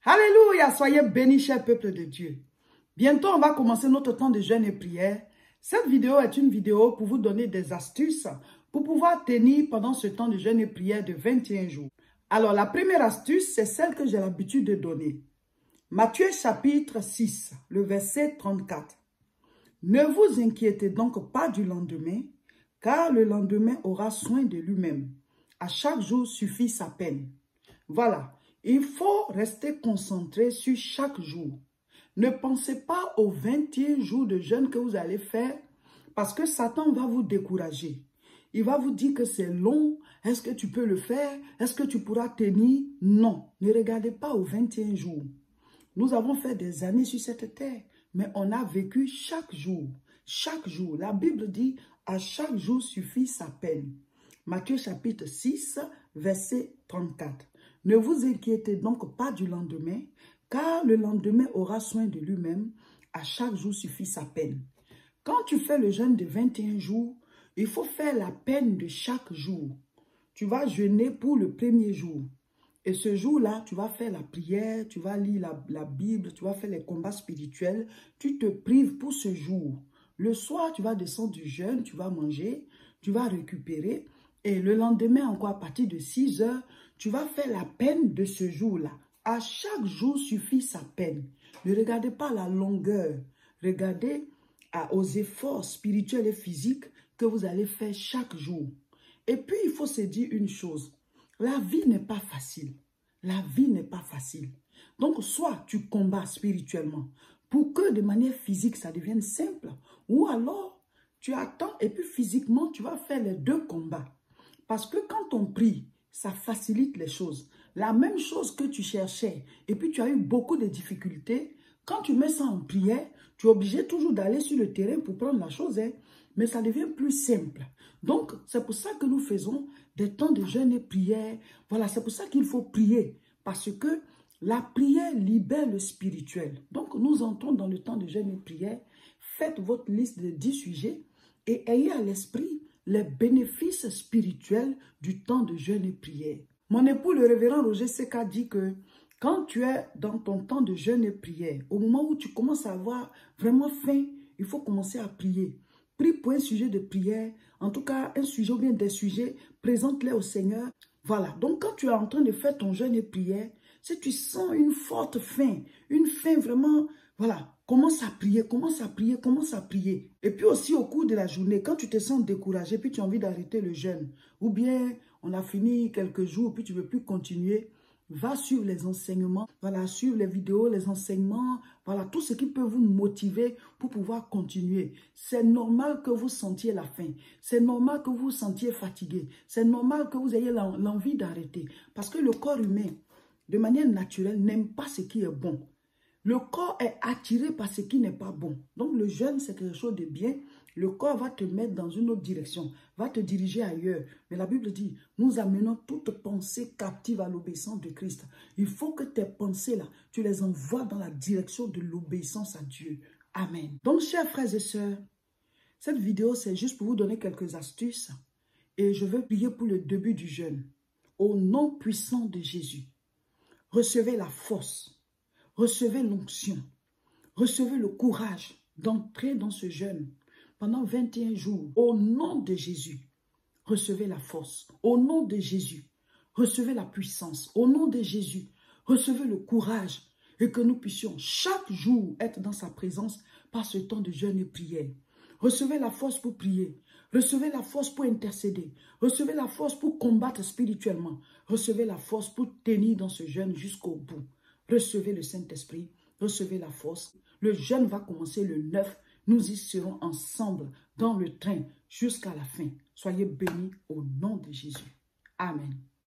Alléluia, soyez bénis, cher peuple de Dieu. Bientôt, on va commencer notre temps de jeûne et prière. Cette vidéo est une vidéo pour vous donner des astuces pour pouvoir tenir pendant ce temps de jeûne et prière de 21 jours. Alors, la première astuce, c'est celle que j'ai l'habitude de donner. Matthieu chapitre 6, le verset 34. Ne vous inquiétez donc pas du lendemain, car le lendemain aura soin de lui-même. À chaque jour suffit sa peine. Voilà, il faut rester concentré sur chaque jour. Ne pensez pas aux 21 jours de jeûne que vous allez faire parce que Satan va vous décourager. Il va vous dire que c'est long. Est-ce que tu peux le faire? Est-ce que tu pourras tenir? Non, ne regardez pas aux 21 jours. Nous avons fait des années sur cette terre, mais on a vécu chaque jour. Chaque jour. La Bible dit, à chaque jour suffit sa peine. Matthieu chapitre 6, verset 34. Ne vous inquiétez donc pas du lendemain, car le lendemain aura soin de lui-même. À chaque jour suffit sa peine. Quand tu fais le jeûne de 21 jours, il faut faire la peine de chaque jour. Tu vas jeûner pour le premier jour. Et ce jour-là, tu vas faire la prière, tu vas lire la Bible, tu vas faire les combats spirituels. Tu te prives pour ce jour. Le soir, tu vas descendre du jeûne, tu vas manger, tu vas récupérer. Et le lendemain, encore à partir de 6 heures, tu vas faire la peine de ce jour-là. À chaque jour suffit sa peine. Ne regardez pas la longueur. Regardez aux efforts spirituels et physiques que vous allez faire chaque jour. Et puis, il faut se dire une chose. La vie n'est pas facile. La vie n'est pas facile. Donc, soit tu combats spirituellement pour que de manière physique, ça devienne simple. Ou alors, tu attends et puis physiquement, tu vas faire les deux combats. Parce que quand on prie, ça facilite les choses. La même chose que tu cherchais et puis tu as eu beaucoup de difficultés, quand tu mets ça en prière, tu es obligé toujours d'aller sur le terrain pour prendre la chose, hein, mais ça devient plus simple. Donc, c'est pour ça que nous faisons des temps de jeûne et prière. Voilà, c'est pour ça qu'il faut prier. Parce que la prière libère le spirituel. Donc, nous entrons dans le temps de jeûne et prière. Faites votre liste de 10 sujets et ayez à l'esprit les bénéfices spirituels du temps de jeûne et prière. Mon époux, le révérend Roger Seka, dit que quand tu es dans ton temps de jeûne et prière, au moment où tu commences à avoir vraiment faim, il faut commencer à prier. Prie pour un sujet de prière, en tout cas un sujet ou bien des sujets, présente-les au Seigneur. Voilà, donc quand tu es en train de faire ton jeûne et prière, si tu sens une forte faim, une faim vraiment, voilà, commence à prier, commence à prier, commence à prier. Et puis aussi au cours de la journée, quand tu te sens découragé, puis tu as envie d'arrêter le jeûne, ou bien on a fini quelques jours, puis tu ne veux plus continuer, va suivre les enseignements, voilà, suivre les vidéos, les enseignements, voilà, tout ce qui peut vous motiver pour pouvoir continuer. C'est normal que vous sentiez la faim, c'est normal que vous vous sentiez fatigué, c'est normal que vous ayez l'envie d'arrêter, parce que le corps humain, de manière naturelle, n'aime pas ce qui est bon. Le corps est attiré par ce qui n'est pas bon. Donc le jeûne, c'est quelque chose de bien. Le corps va te mettre dans une autre direction, va te diriger ailleurs. Mais la Bible dit, nous amenons toute pensée captive à l'obéissance de Christ. Il faut que tes pensées-là, tu les envoies dans la direction de l'obéissance à Dieu. Amen. Donc, chers frères et sœurs, cette vidéo, c'est juste pour vous donner quelques astuces. Et je veux prier pour le début du jeûne. Au nom puissant de Jésus, recevez la force. Recevez l'onction, recevez le courage d'entrer dans ce jeûne pendant 21 jours. Au nom de Jésus, recevez la force. Au nom de Jésus, recevez la puissance. Au nom de Jésus, recevez le courage et que nous puissions chaque jour être dans sa présence par ce temps de jeûne et prière. Recevez la force pour prier. Recevez la force pour intercéder. Recevez la force pour combattre spirituellement. Recevez la force pour tenir dans ce jeûne jusqu'au bout. Recevez le Saint-Esprit, recevez la force. Le jeûne va commencer le 9. Nous y serons ensemble dans le train jusqu'à la fin. Soyez bénis au nom de Jésus. Amen.